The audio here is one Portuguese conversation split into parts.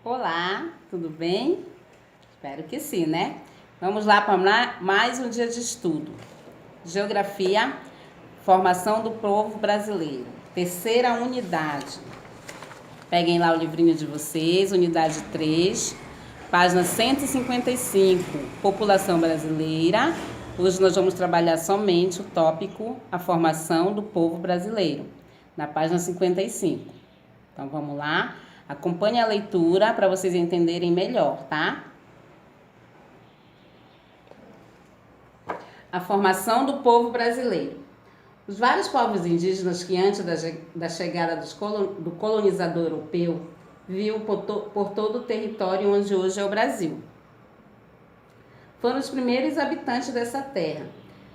Olá, tudo bem? Espero que sim, né? Vamos lá para mais um dia de estudo. Geografia, formação do povo brasileiro. Terceira unidade. Peguem lá o livrinho de vocês, unidade 3, página 155, população brasileira. Hoje nós vamos trabalhar somente o tópico, a formação do povo brasileiro, na página 55. Então vamos lá. Acompanhe a leitura para vocês entenderem melhor, tá? A formação do povo brasileiro. Os vários povos indígenas que antes da chegada do colonizador europeu viviam por todo o território onde hoje é o Brasil. Foram os primeiros habitantes dessa terra.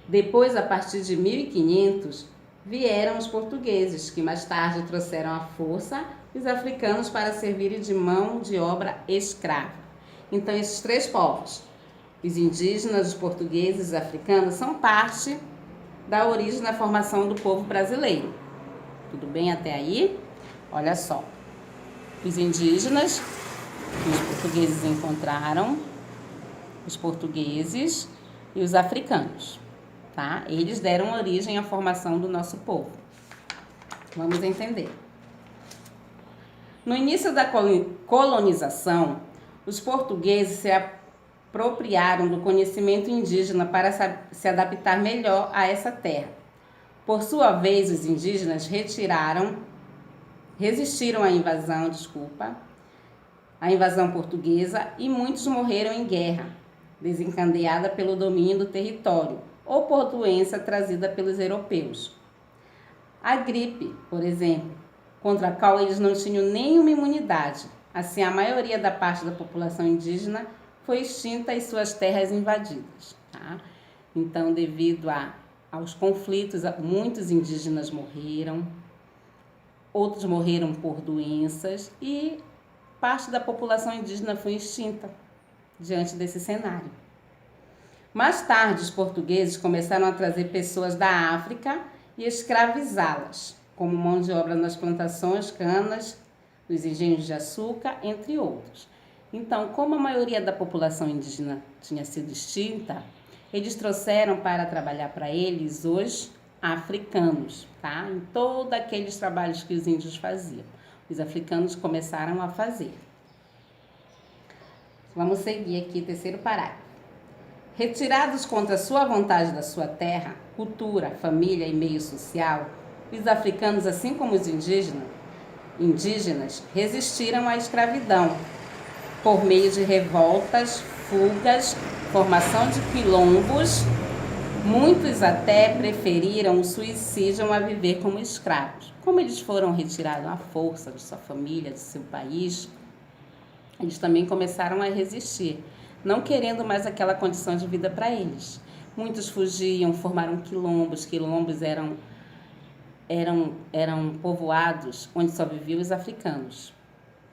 Depois, a partir de 1500, vieram os portugueses, que mais tarde trouxeram à força os africanos para servirem de mão de obra escrava. Então, esses três povos, os indígenas, os portugueses e os africanos, são parte da origem da formação do povo brasileiro. Tudo bem até aí? Olha só. Os indígenas, os portugueses encontraram, os portugueses e os africanos, tá? Eles deram origem à formação do nosso povo. Vamos entender. No início da colonização, os portugueses se apropriaram do conhecimento indígena para se adaptar melhor a essa terra. Por sua vez, os indígenas resistiram à invasão portuguesa e muitos morreram em guerra, desencadeada pelo domínio do território ou por doença trazida pelos europeus. A gripe, por exemplo, contra a qual eles não tinham nenhuma imunidade. Assim, a maioria da parte da população indígena foi extinta e suas terras invadidas. Tá? Então, devido aos conflitos, muitos indígenas morreram, outros morreram por doenças e parte da população indígena foi extinta diante desse cenário. Mais tarde, os portugueses começaram a trazer pessoas da África e escravizá-las, como mão de obra nas plantações, canas, nos engenhos de açúcar, entre outros. Então, como a maioria da população indígena tinha sido extinta, eles trouxeram para trabalhar para eles os africanos, tá? Em todos aqueles trabalhos que os índios faziam. Os africanos começaram a fazer. Vamos seguir aqui, terceiro parágrafo. Retirados contra sua vontade da sua terra, cultura, família e meio social, os africanos, assim como os indígenas, resistiram à escravidão por meio de revoltas, fugas, formação de quilombos. Muitos até preferiram o suicídio a viver como escravos. Como eles foram retirados à força de sua família, de seu país, eles também começaram a resistir, não querendo mais aquela condição de vida para eles. Muitos fugiam, formaram quilombos. Quilombos eram povoados onde só viviam os africanos,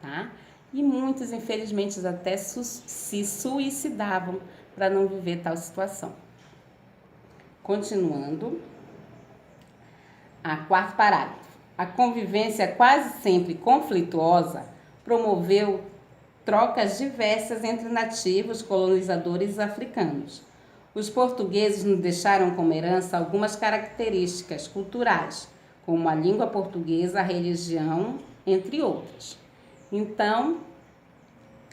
tá? E muitos, infelizmente, até se suicidavam para não viver tal situação. Continuando, quarto parágrafo. A convivência quase sempre conflituosa promoveu trocas diversas entre nativos, colonizadores e africanos. Os portugueses nos deixaram como herança algumas características culturais, como a língua portuguesa, a religião, entre outras. Então,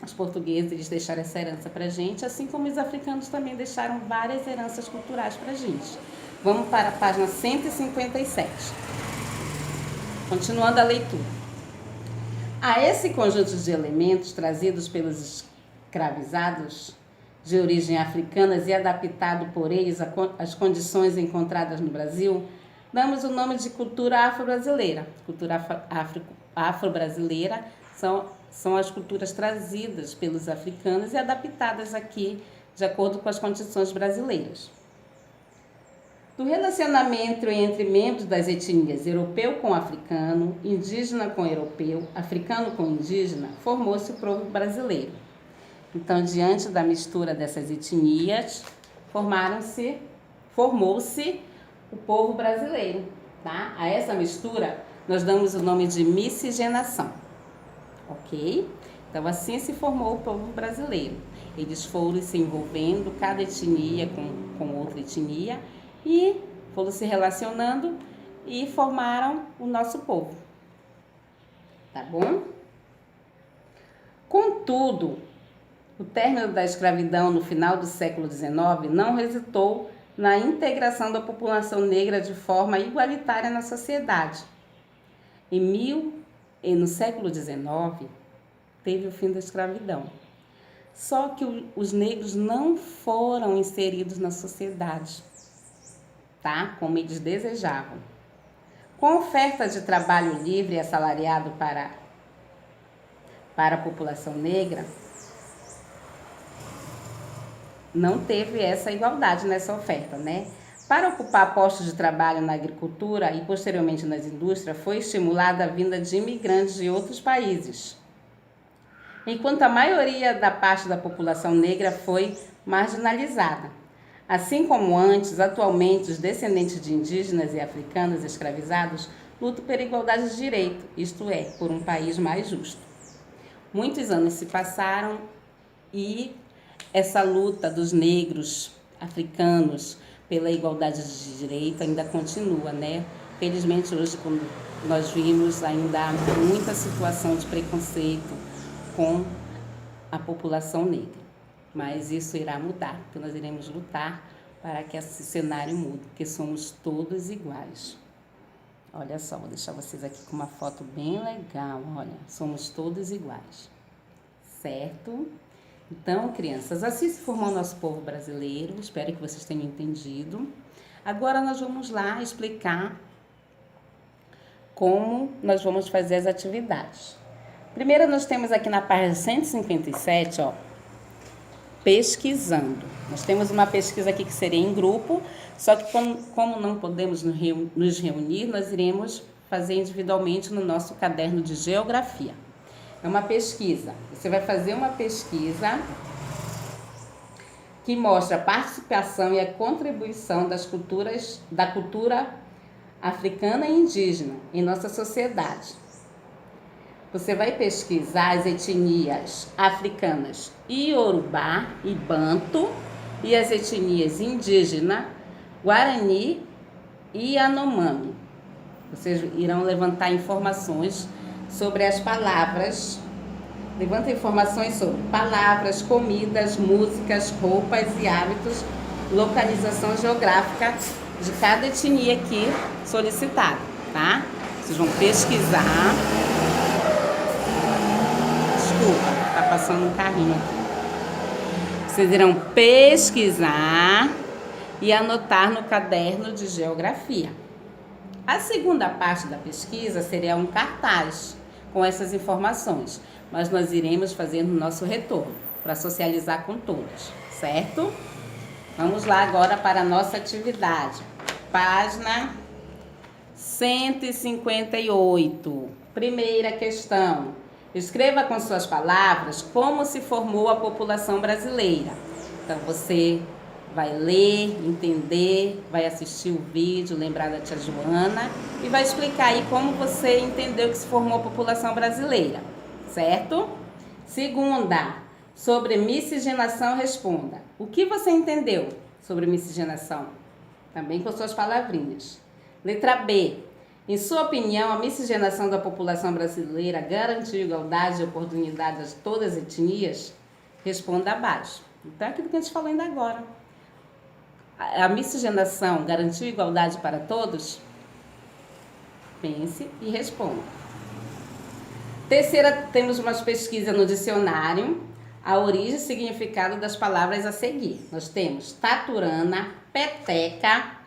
os portugueses eles deixaram essa herança para a gente, assim como os africanos também deixaram várias heranças culturais para a gente. Vamos para a página 157. Continuando a leitura. A esse conjunto de elementos trazidos pelos escravizados de origem africana e adaptado por eles às condições encontradas no Brasil, damos o nome de cultura afro-brasileira. Cultura afro-brasileira são as culturas trazidas pelos africanos e adaptadas aqui de acordo com as condições brasileiras. Do relacionamento entre membros das etnias europeu com africano, indígena com europeu, africano com indígena, formou-se o povo brasileiro. Então, diante da mistura dessas etnias, formou-se o povo brasileiro, tá? A essa mistura, nós damos o nome de miscigenação, ok? Então, assim se formou o povo brasileiro. Eles foram se envolvendo, cada etnia com outra etnia, e foram se relacionando e formaram o nosso povo. Tá bom? Contudo, o término da escravidão no final do século XIX não resultou na integração da população negra de forma igualitária na sociedade. No século XIX, teve o fim da escravidão. Só que os negros não foram inseridos na sociedade, tá? Como eles desejavam. Com a oferta de trabalho livre e assalariado para a população negra, não teve essa igualdade nessa oferta, né? Para ocupar postos de trabalho na agricultura e posteriormente nas indústrias, foi estimulada a vinda de imigrantes de outros países, enquanto a maioria da parte da população negra foi marginalizada. Assim como antes, atualmente os descendentes de indígenas e africanos escravizados lutam por igualdade de direito, isto é, por um país mais justo. Muitos anos se passaram e essa luta dos negros africanos pela igualdade de direito ainda continua, né? Felizmente hoje, quando nós vimos, ainda há muita situação de preconceito com a população negra. Mas isso irá mudar, porque nós iremos lutar para que esse cenário mude, porque somos todos iguais. Olha só, vou deixar vocês aqui com uma foto bem legal, olha, somos todos iguais, certo? Então, crianças, assim se formou o nosso povo brasileiro, espero que vocês tenham entendido. Agora nós vamos lá explicar como nós vamos fazer as atividades. Primeiro nós temos aqui na página 157, ó, pesquisando. Nós temos uma pesquisa aqui que seria em grupo, só que como não podemos nos reunir, nós iremos fazer individualmente no nosso caderno de geografia. É uma pesquisa. Você vai fazer uma pesquisa que mostra a participação e a contribuição da cultura africana e indígena em nossa sociedade. Você vai pesquisar as etnias africanas Iorubá e Banto e as etnias indígena Guarani e Yanomami. Vocês irão levantar informações sobre as palavras. Levanta informações sobre palavras, comidas, músicas, roupas e hábitos, localização geográfica de cada etnia aqui solicitada, tá? Vocês vão pesquisar. Desculpa, tá passando um carrinho aqui. Vocês irão pesquisar e anotar no caderno de geografia. A segunda parte da pesquisa seria um cartaz com essas informações, mas nós iremos fazer no nosso retorno para socializar com todos, certo? Vamos lá agora para a nossa atividade. Página 158. Primeira questão. Escreva com suas palavras como se formou a população brasileira. Então, você vai ler, entender, vai assistir o vídeo, lembrar da tia Joana e vai explicar aí como você entendeu que se formou a população brasileira, certo? Segunda, sobre miscigenação, responda. O que você entendeu sobre miscigenação? Também com suas palavrinhas. Letra B. Em sua opinião, a miscigenação da população brasileira garantiu igualdade de oportunidades a todas as etnias? Responda abaixo. Então, é aquilo que a gente falou ainda agora. A miscigenação garantiu igualdade para todos? Pense e responda. Terceira, temos umas pesquisas no dicionário. A origem e significado das palavras a seguir. Nós temos taturana, peteca,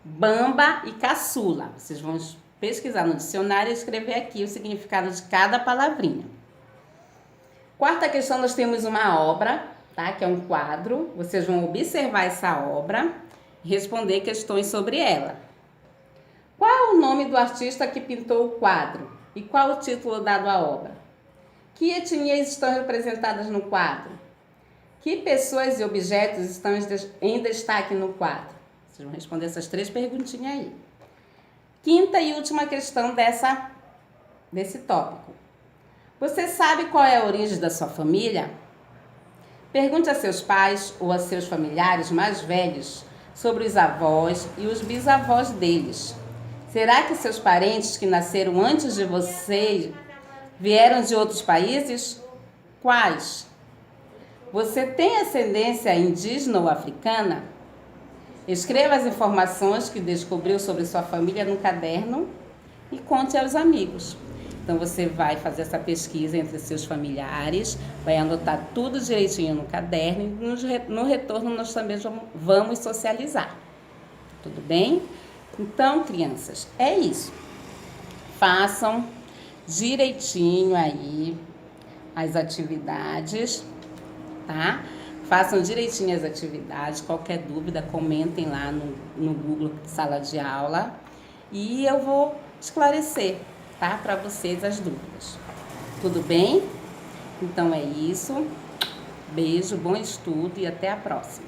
bamba e caçula. Vocês vão pesquisar no dicionário e escrever aqui o significado de cada palavrinha. Quarta questão, nós temos uma obra, tá? Que é um quadro. Vocês vão observar essa obra e responder questões sobre ela. Qual é o nome do artista que pintou o quadro? E qual o título dado à obra? Que etnias estão representadas no quadro? Que pessoas e objetos estão em destaque no quadro? Vocês vão responder essas 3 perguntinhas aí. Quinta e última questão desse tópico. Você sabe qual é a origem da sua família? Pergunte a seus pais ou a seus familiares mais velhos sobre os avós e os bisavós deles. Será que seus parentes que nasceram antes de você vieram de outros países? Quais? Você tem ascendência indígena ou africana? Escreva as informações que descobriu sobre sua família no caderno e conte aos amigos. Então, você vai fazer essa pesquisa entre seus familiares, vai anotar tudo direitinho no caderno e no retorno nós também vamos socializar. Tudo bem? Então, crianças, é isso. Façam direitinho aí as atividades, tá? Façam direitinho as atividades. Qualquer dúvida, comentem lá no Google Sala de Aula e eu vou esclarecer, tá? Para vocês as dúvidas. Tudo bem? Então é isso. Beijo, bom estudo e até a próxima.